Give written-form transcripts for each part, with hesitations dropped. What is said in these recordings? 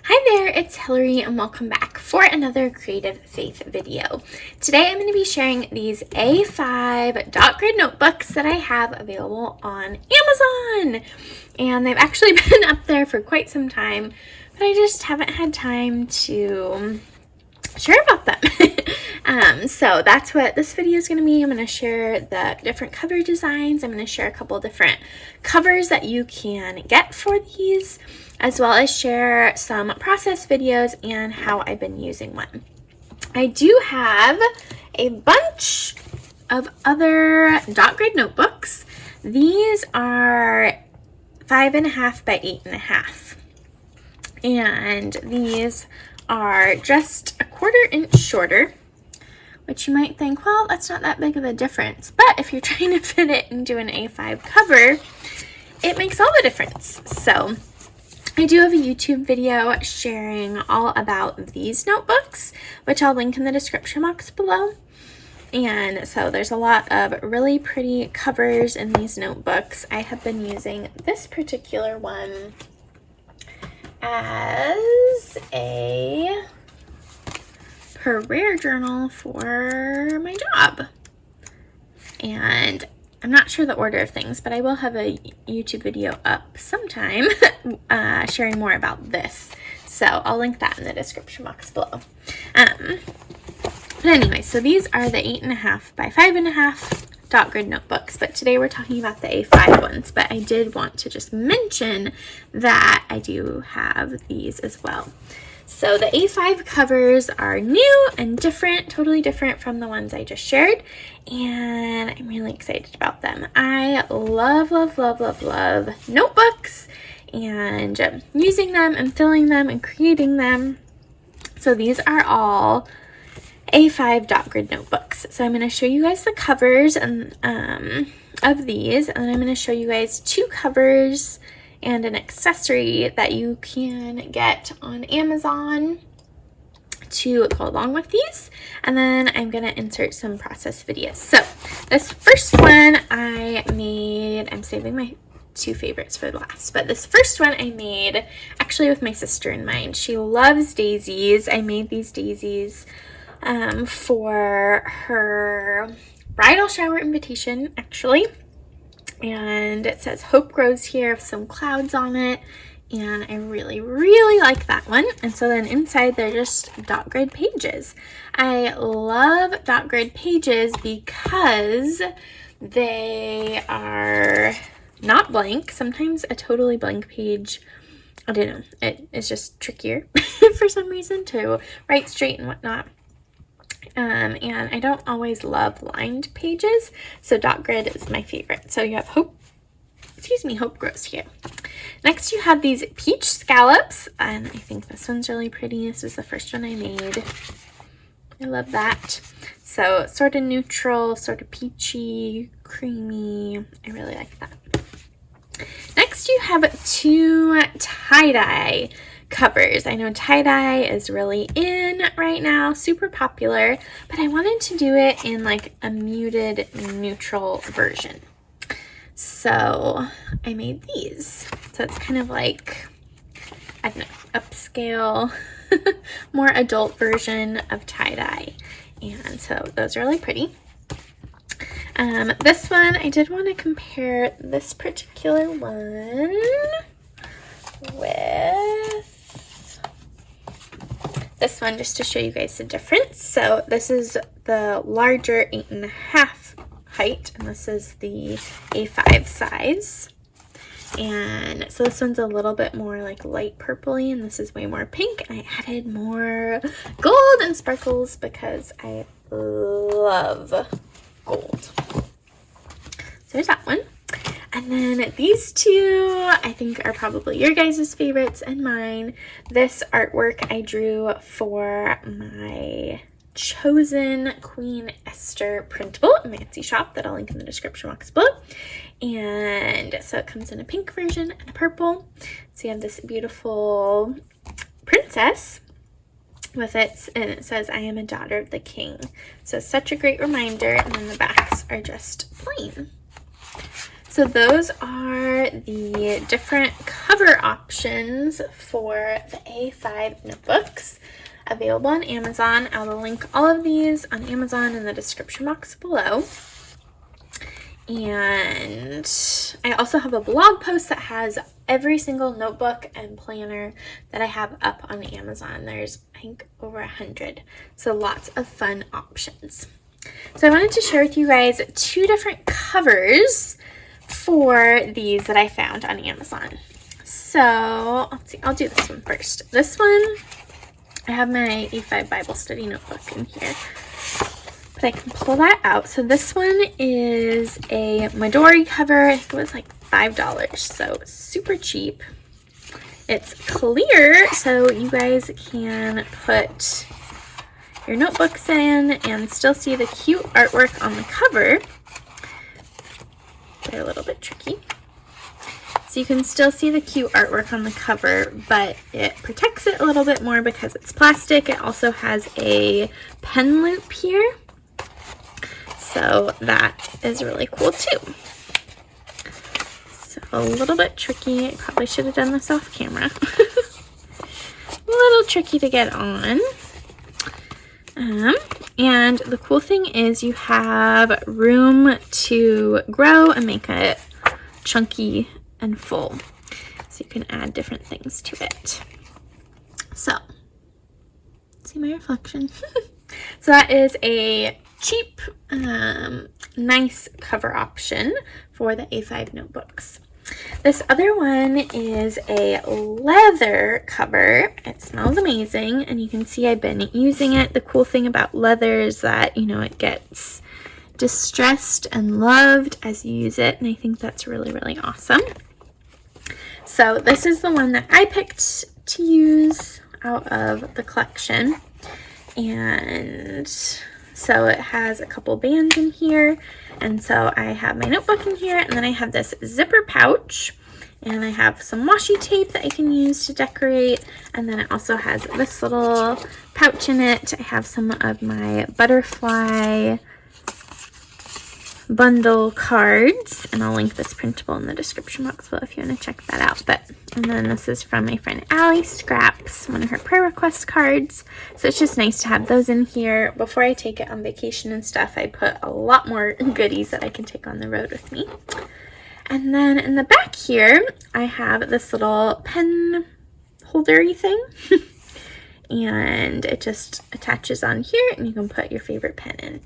Hi there, it's Hillary and welcome back for another Creative Faith video. Today I'm going to be sharing these A5 dot grid notebooks that I have available on Amazon. And they've actually been up there for quite some time, but I just haven't had time to share about them. So that's what this video is going to be. I'm going to share the different cover designs. I'm going to share a couple different covers that you can get for these, as well as share some process videos and how I've been using one. I do have a bunch of other dot grid notebooks. These are 5.5 by 8.5, and these are just a 1/4 inch shorter, which you might think, well, that's not that big of a difference. But if you're trying to fit it into an A5 cover, it makes all the difference. So I do have a YouTube video sharing all about these notebooks, which I'll link in the description box below. And so there's a lot of really pretty covers in these notebooks. I have been using this particular one as a career journal for my job. And I'm not sure the order of things, but I will have a YouTube video up sometime sharing more about this. So I'll link that in the description box below. But anyway, so these are the 8.5 by 5.5 dot grid notebooks, but today we're talking about the A5 ones. But I did want to just mention that I do have these as well. So the A5 covers are new and different, totally different from the ones I just shared, and I'm really excited about them. I love, love, love, love, love notebooks and using them and filling them and creating them. So these are all A5 dot grid notebooks. So I'm going to show you guys the covers and of these, and then I'm going to show you guys 2 covers and an accessory that you can get on Amazon to go along with these. And then I'm going to insert some process videos. So this first one I made, I'm saving my 2 favorites for last, but this first one I made actually with my sister in mind. She loves daisies. I made these daisies for her bridal shower invitation, actually. And it says Hope Grows here with some clouds on it, and I really, really like that one. And so then inside they're just dot grid pages. I love dot grid pages because they are not blank. Sometimes a totally blank page, I don't know, it is just trickier for some reason to write straight and whatnot. And I don't always love lined pages, so dot grid is my favorite. So you have Hope Grows here. Next you have these peach scallops, and I think this one's really pretty. This is the first one I made. I love that. So sort of neutral, sort of peachy, creamy. I really like that. Next you have 2 tie-dye covers. I know tie-dye is really in right now, super popular, but I wanted to do it in like a muted neutral version. So I made these. So it's kind of like, I don't know, upscale, more adult version of tie-dye. And so those are really pretty. This one, I did want to compare this particular one with this one just to show you guys the difference. So this is the larger 8.5 height, and this is the A5 size. And so this one's a little bit more like light purpley, and this is way more pink. And I added more gold and sparkles because I love gold. So there's that one. And then these 2, I think, are probably your guys' favorites and mine. This artwork I drew for my Chosen Queen Esther printable at Etsy shop that I'll link in the description box below. And so it comes in a pink version and a purple. So you have this beautiful princess with it, and it says, "I am a daughter of the king." So such a great reminder. And then the backs are just plain. So those are the different cover options for the A5 notebooks available on Amazon. I will link all of these on Amazon in the description box below. And I also have a blog post that has every single notebook and planner that I have up on Amazon. There's, I think, over 100. So lots of fun options. So I wanted to share with you guys 2 different covers for these that I found on Amazon. So let's see, I'll do this one first. This one, I have my A5 Bible study notebook in here, but I can pull that out. So this one is a Midori cover. I think it was like $5, so super cheap. It's clear, so you guys can put your notebooks in and still see the cute artwork on the cover. They're a little bit tricky. So you can still see the cute artwork on the cover, but it protects it a little bit more because it's plastic. It also has a pen loop here. So that is really cool too. So a little bit tricky. I probably should have done this off camera. A little tricky to get on. And the cool thing is you have room to grow and make it chunky and full. So you can add different things to it. So, see my reflection. So that is a cheap, nice cover option for the A5 notebooks. This other one is a leather cover. It smells amazing, and you can see I've been using it. The cool thing about leather is that, you know, it gets distressed and loved as you use it, and I think that's really, really awesome. So this is the one that I picked to use out of the collection, and so it has a couple bands in here, and so I have my notebook in here, and then I have this zipper pouch, and I have some washi tape that I can use to decorate, and then it also has this little pouch in it. I have some of my butterfly bundle cards, and I'll link this printable in the description box below if you want to check that out. And then this is from my friend Allie Scraps, one of her prayer request cards. So it's just nice to have those in here. Before I take it on vacation and stuff, I put a lot more goodies that I can take on the road with me. And then in the back here, I have this little pen holdery thing. And it just attaches on here, and you can put your favorite pen in.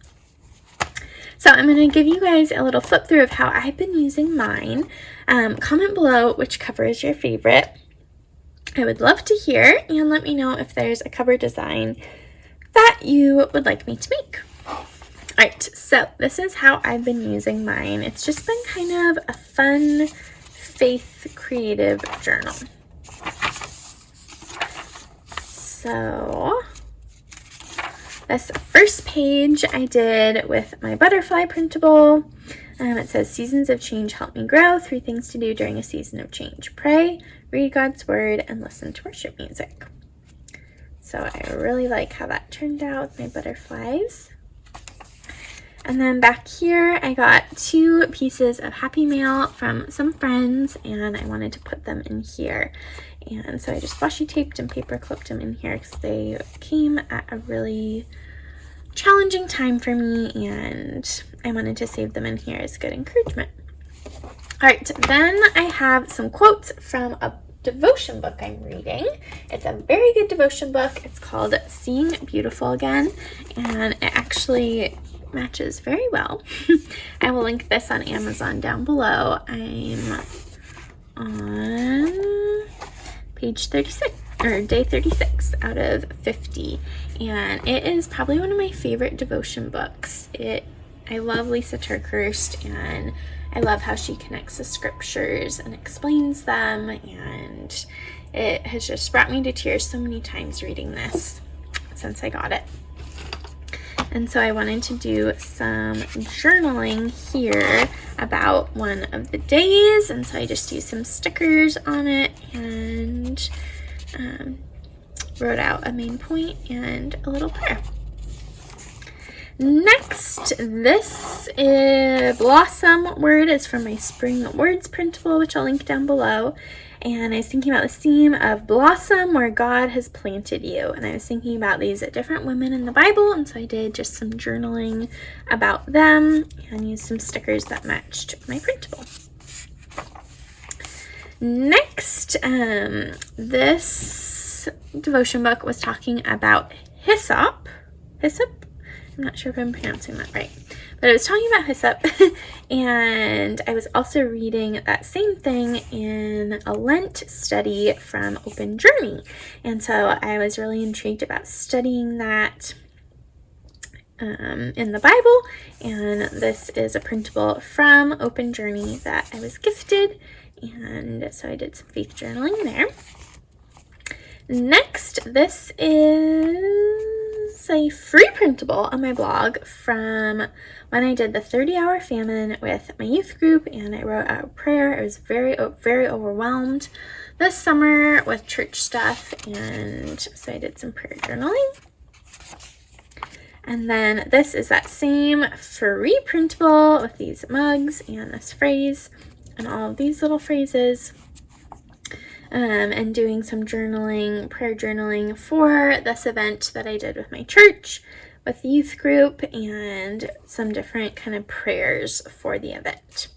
So I'm going to give you guys a little flip through of how I've been using mine. Comment below which cover is your favorite. I would love to hear, and let me know if there's a cover design that you would like me to make. Alright, so this is how I've been using mine. It's just been kind of a fun faith creative journal. So this first page I did with my butterfly printable. It says, seasons of change help me grow. 3 things to do during a season of change. Pray, read God's word, and listen to worship music. So I really like how that turned out with my butterflies. And then back here, I got 2 pieces of Happy Mail from some friends, and I wanted to put them in here. And so I just washi taped and paper clipped them in here because they came at a really challenging time for me, and I wanted to save them in here as good encouragement. Alright, then I have some quotes from a devotion book I'm reading. It's a very good devotion book. It's called Seeing Beautiful Again, and it actually matches very well. I will link this on Amazon down below. I'm on page 36, or day 36 out of 50, and it is probably one of my favorite devotion books. I love Lisa TerKeurst, and I love how she connects the scriptures and explains them, and it has just brought me to tears so many times reading this since I got it. And so I wanted to do some journaling here about one of the days, and so I just used some stickers on it and wrote out a main point and a little prayer. Next, this Blossom word is from my Spring Words printable, which I'll link down below. And I was thinking about the theme of blossom where God has planted you. And I was thinking about these different women in the Bible. And so I did just some journaling about them and used some stickers that matched my printable. Next, this devotion book was talking about hyssop. Hyssop? I'm not sure if I'm pronouncing that right. But I was talking about hyssop, and I was also reading that same thing in a Lent study from Open Journey. And so I was really intrigued about studying that in the Bible, and this is a printable from Open Journey that I was gifted, and so I did some faith journaling there. Next, this is a free printable on my blog from when I did the 30-hour famine with my youth group, and I wrote out a prayer. I was very, very overwhelmed this summer with church stuff, and so I did some prayer journaling. And then this is that same free printable with these mugs and this phrase and all of these little phrases. And doing some journaling, prayer journaling for this event that I did with my church, with the youth group, and some different kind of prayers for the event.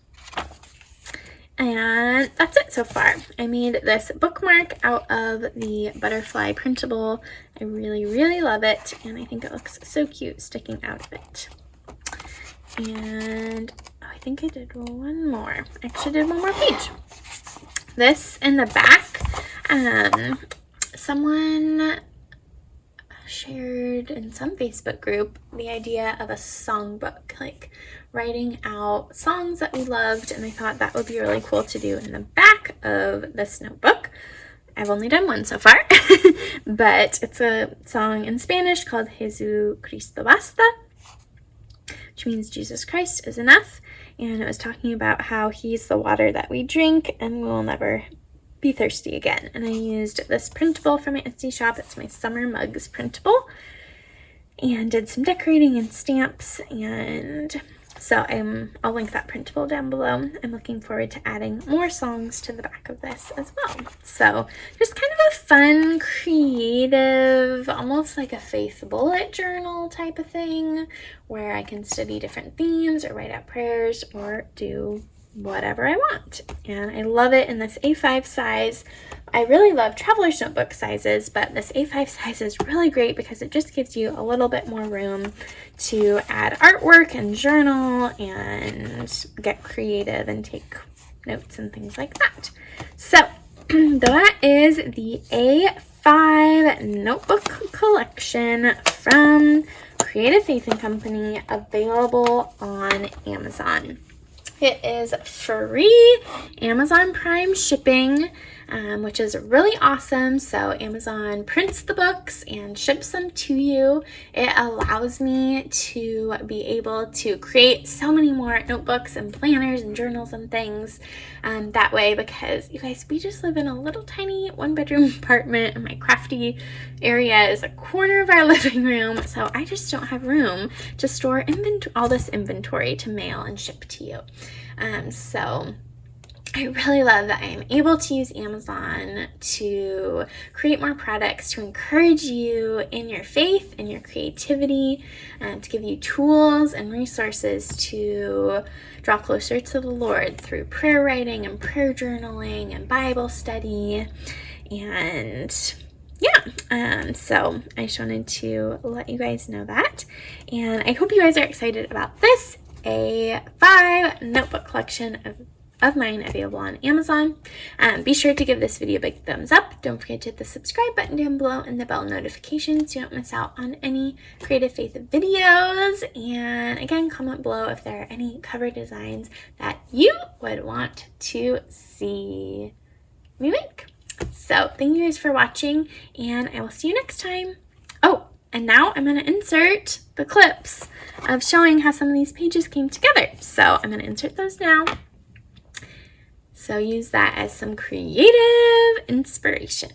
And that's it so far. I made this bookmark out of the butterfly printable. I really, really love it, and I think it looks so cute sticking out of it. And I think I did one more. I actually did one more page. This in the back, someone shared in some Facebook group the idea of a songbook, like writing out songs that we loved, and I thought that would be really cool to do in the back of this notebook. I've only done one so far, but it's a song in Spanish called Jesucristo Basta, which means Jesus Christ is enough. And it was talking about how he's the water that we drink and we'll never be thirsty again. And I used this printable from my Etsy shop. It's my Summer Mugs printable. And did some decorating and stamps. And so I'll link that printable down below. I'm looking forward to adding more songs to the back of this as well. So just kind of a fun, creative, almost like a faith bullet journal type of thing where I can study different themes or write out prayers or do whatever I want. And I love it in this A5 size. I really love traveler's notebook sizes, but this A5 size is really great because it just gives you a little bit more room to add artwork and journal and get creative and take notes and things like that. So that is the A5 notebook collection from Creative Faith & Company, available on Amazon. It is free Amazon Prime shipping, which is really awesome. So Amazon prints the books and ships them to you. It allows me to be able to create so many more notebooks and planners and journals and things that way, because you guys, we just live in a little tiny 1-bedroom apartment, and my crafty area is a corner of our living room. So I just don't have room to store all this inventory to mail and ship to you. So I really love that I am able to use Amazon to create more products, to encourage you in your faith and your creativity, and to give you tools and resources to draw closer to the Lord through prayer writing and prayer journaling and Bible study. And so I just wanted to let you guys know that. And I hope you guys are excited about this A5 notebook collection of mine available on Amazon. Be sure to give this video a big thumbs up. Don't forget to hit the subscribe button down below and the bell notification so you don't miss out on any Creative Faith videos. And again, comment below if there are any cover designs that you would want to see me make. So thank you guys for watching, and I will see you next time. Oh, and now I'm going to insert the clips of showing how some of these pages came together. So I'm going to insert those now. So use that as some creative inspiration.